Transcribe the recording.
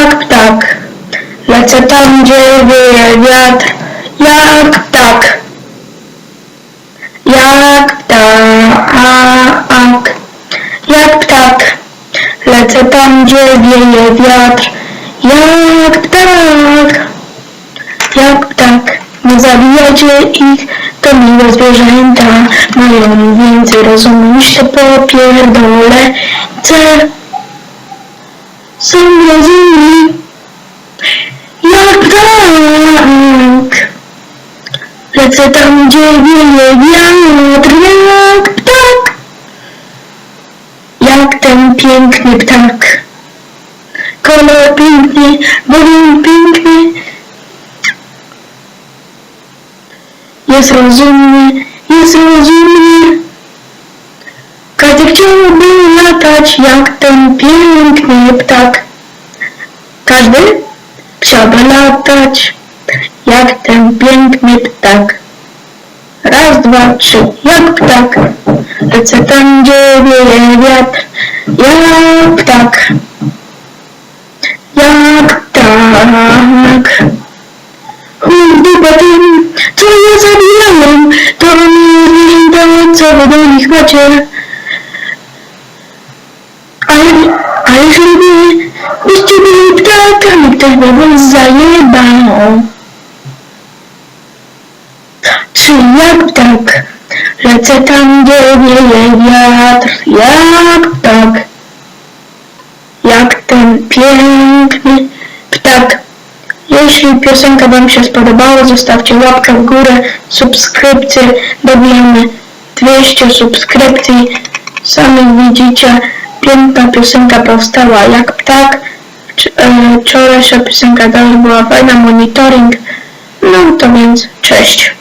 jak ptak. Lecę tam, gdzie wieje wiatr, jak ptak. Jak ptak, jak ptak. Lecę tam, gdzie wieje wiatr, jak ptak. Jak ptak. Nie zabijajcie ich, to miłe zwierzęta, mają więcej rozumu niż się popierdolę. Są rozumni, jak ptak. Lecę tam, gdzie wieje wiatr, jak ptak. Jak ten piękny ptak. Kolor piękny, bowiem piękny. Jest rozumny, jest rozumny. Każdy chciałby latać jak ten piękny ptak. Każdy chciałby latać jak ten piękny ptak. Raz, dwa, trzy, jak ptak. Lecę tam, gdzie wieje wiatr, jak ptak. Jak ptak. Dupa tym, co ja zabijałem, to nie zwierzęta, co wy do nich macie. Ale jeżeli byście byli ptakami, ktoś by was zajebał. Czy jak ptak, lecę tam, gdzie wieje wiatr, jak ptak. Jak ten piękny ptak. Jeśli piosenka wam się spodobała, zostawcie łapkę w górę, subskrypcję, dobijamy 200 subskrypcji. Sami widzicie, piękna piosenka powstała jak ptak. Wczorajsza piosenka też była fajna, monitoring. No to więc cześć.